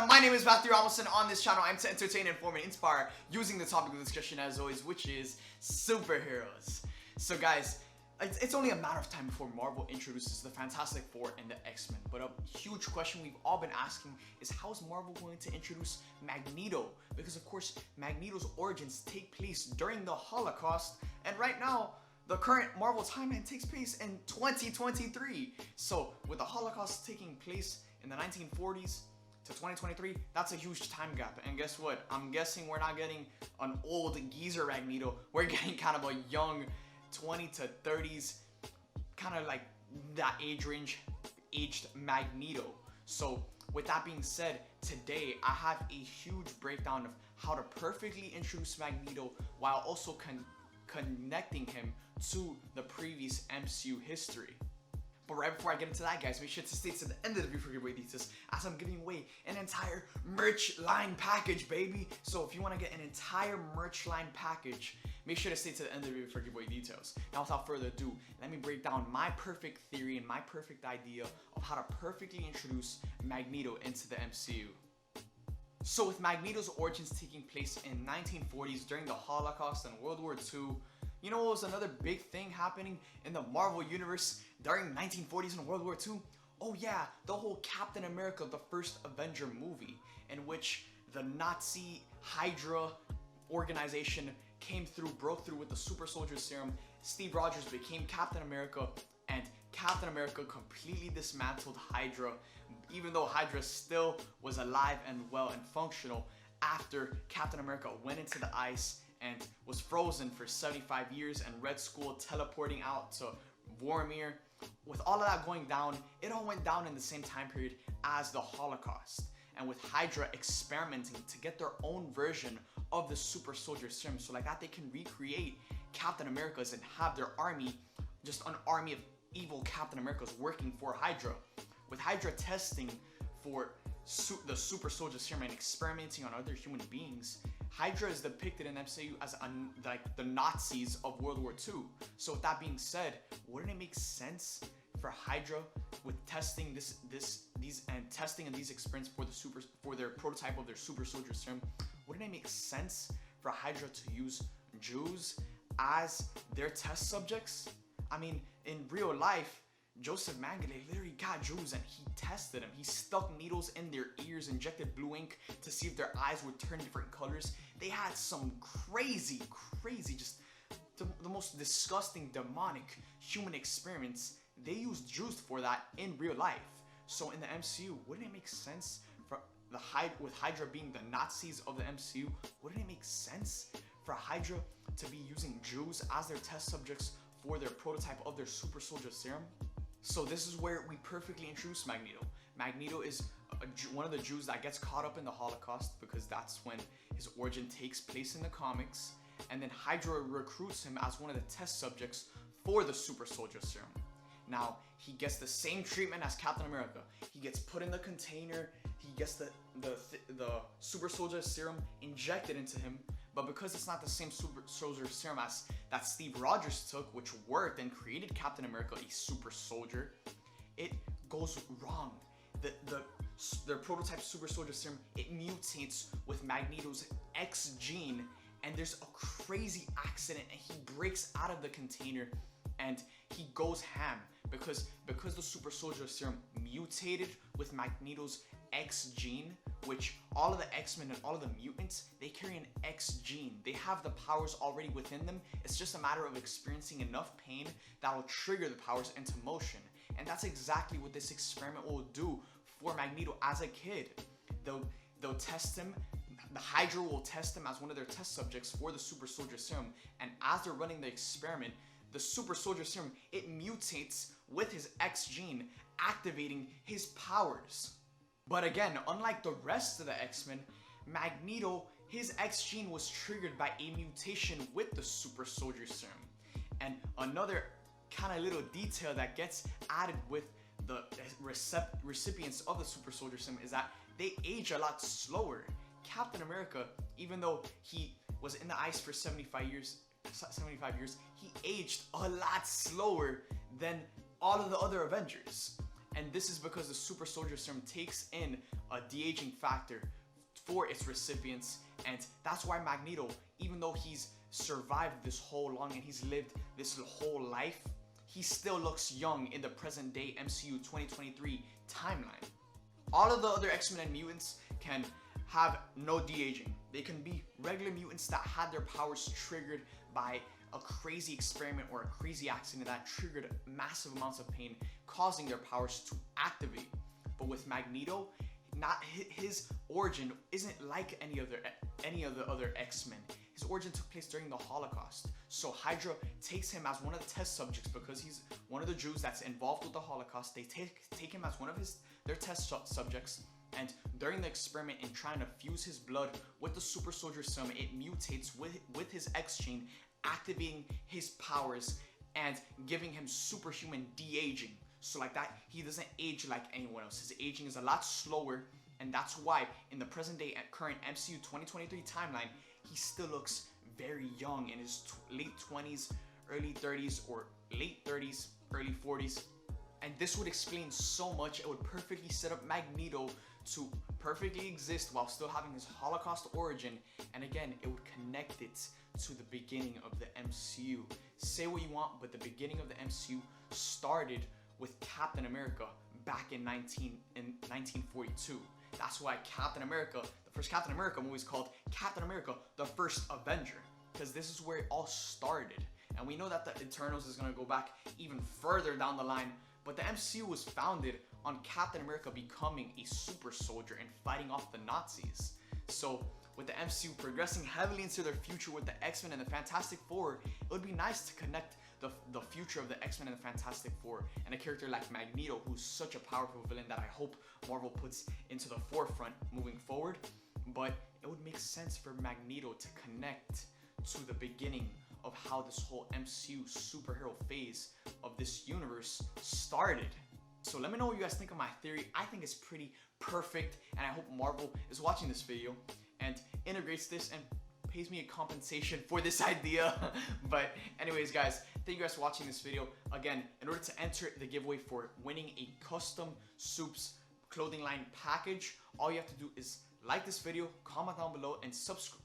channel? My name is Matthew Ramos, and on this channel I'm to entertain, inform, and inspire using the topic of discussion as always, which is superheroes. So guys, it's only a matter of time before Marvel introduces the Fantastic Four and the X-Men, but a huge question we've all been asking is how is Marvel going to introduce Magneto? Because of course Magneto's origins take place during the Holocaust, and right now the current Marvel timeline takes place in 2023. So with the Holocaust taking place in the 1940s to 2023, that's a huge time gap. And guess what? I'm guessing we're not getting an old geezer Magneto. We're getting kind of a young 20 to 30s, kind of like that age range, aged Magneto. So with that being said, today I have a huge breakdown of how to perfectly introduce Magneto while also connecting him to the previous MCU history. But right before I get into that, guys, make sure to stay to the end of the video for giveaway details, as I'm giving away an entire merch line package, baby. So if you want to get an entire merch line package, make sure to stay to the end of the video for giveaway details. Now without further ado, let me break down my perfect theory and my perfect idea of how to perfectly introduce Magneto into the MCU. So with Magneto's origins taking place in 1940s during the Holocaust and World War II, you know what was another big thing happening in the Marvel Universe during 1940s and World War II? Oh yeah, the whole Captain America, the first Avenger movie, in which the Nazi Hydra organization broke through with the super soldier serum. Steve Rogers became Captain America, and Captain America completely dismantled Hydra, even though Hydra still was alive and well and functional after Captain America went into the ice and was frozen for 75 years, and Red Skull teleporting out to Vormir. With all of that going down, it all went down in the same time period as the Holocaust. And with Hydra experimenting to get their own version of the super soldier serum, so like that they can recreate Captain America's and have their army, just an army of evil Captain Americas working for Hydra. With Hydra testing for the super soldier serum and experimenting on other human beings, Hydra is depicted in MCU as like the Nazis of World War II. So with that being said, wouldn't it make sense for Hydra, with testing these experiments for their prototype of their super soldier serum, wouldn't it make sense for Hydra to use Jews as their test subjects? I mean, in real life, Joseph Mengele literally got Jews and he tested them. He stuck needles in their ears, injected blue ink to see if their eyes would turn different colors. They had some crazy, just the most disgusting, demonic human experiments. They used Jews for that in real life. So in the MCU, wouldn't it make sense for with Hydra being the Nazis of the MCU, wouldn't it make sense for Hydra to be using Jews as their test subjects for their prototype of their super soldier serum? So this is where we perfectly introduce Magneto. Magneto is one of the Jews that gets caught up in the Holocaust, because that's when his origin takes place in the comics. And then Hydra recruits him as one of the test subjects for the super soldier serum. Now, he gets the same treatment as Captain America. He gets put in the container, he gets the super soldier serum injected into him, but because it's not the same super soldier serum as that Steve Rogers took, which worked and created Captain America a super soldier, it goes wrong. The prototype super soldier serum, it mutates with Magneto's X gene, and there's a crazy accident and he breaks out of the container and he goes ham because the super soldier serum mutated with Magneto's X gene, which all of the X-Men and all of the mutants, they carry an X gene. They have the powers already within them. It's just a matter of experiencing enough pain that will trigger the powers into motion. And that's exactly what this experiment will do for Magneto as a kid. They'll test him. The Hydra will test him as one of their test subjects for the super soldier serum. And as they're running the experiment, the super soldier serum, it mutates with his X gene, activating his powers. But again, unlike the rest of the X-Men, Magneto, his X gene was triggered by a mutation with the super soldier serum. And another kind of little detail that gets added with the recipients of the super soldier serum is that they age a lot slower. Captain America, even though he was in the ice for 75 years, he aged a lot slower than all of the other Avengers. And this is because the Super Soldier Serum takes in a de-aging factor for its recipients, and that's why Magneto, even though he's survived this whole long and he's lived this whole life, he still looks young in the present day MCU 2023 timeline. All of the other X-Men and mutants can have no de-aging. They can be regular mutants that had their powers triggered by a crazy experiment or a crazy accident that triggered massive amounts of pain, causing their powers to activate. But with Magneto, his origin isn't like any of the other X-Men. His origin took place during the Holocaust. So Hydra takes him as one of the test subjects because he's one of the Jews that's involved with the Holocaust. They take him as one of their test subjects. And during the experiment in trying to fuse his blood with the Super Soldier Serum, it mutates with his X gene, activating his powers and giving him superhuman de-aging. So like that, he doesn't age like anyone else. His aging is a lot slower, and that's why in the present day at current MCU 2023 timeline, he still looks very young in his late 20s, early 30s, or late 30s, early 40s. And this would explain so much. It would perfectly set up Magneto to perfectly exist while still having his Holocaust origin. And again, it would connect it to the beginning of the MCU. Say what you want, but the beginning of the MCU started with Captain America back in 1942. That's why Captain America, the first Captain America movie is called Captain America, the First Avenger, because this is where it all started. And we know that the Eternals is going to go back even further down the line, but the MCU was founded on Captain America becoming a super soldier and fighting off the Nazis. So with the MCU progressing heavily into their future with the X-Men and the Fantastic Four, it would be nice to connect the future of the X-Men and the Fantastic Four and a character like Magneto, who's such a powerful villain that I hope Marvel puts into the forefront moving forward. But it would make sense for Magneto to connect to the beginning of how this whole MCU superhero phase of this universe started. So let me know what you guys think of my theory. I think it's pretty perfect, and I hope Marvel is watching this video and integrates this and pays me a compensation for this idea. But anyways guys, thank you guys for watching this video. Again, in order to enter the giveaway for winning a custom SUPES clothing line package, all you have to do is like this video, comment down below, and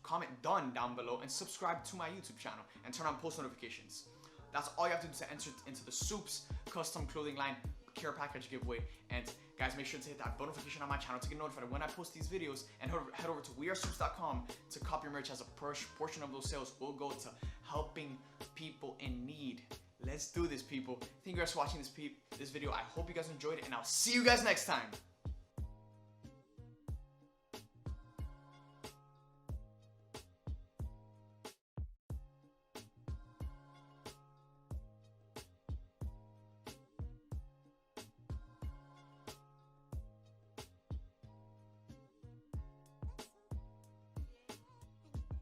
comment done down below, and subscribe to my YouTube channel and turn on post notifications. That's all you have to do to enter into the SUPES custom clothing line care package giveaway. And guys, make sure to hit that notification on my channel to get notified when I post these videos, and head over to wearesupes.com to cop your merch, as a portion of those sales will go to helping people in need. Let's do this, people. Thank you guys for watching this video. I hope you guys enjoyed it, and I'll see you guys next time.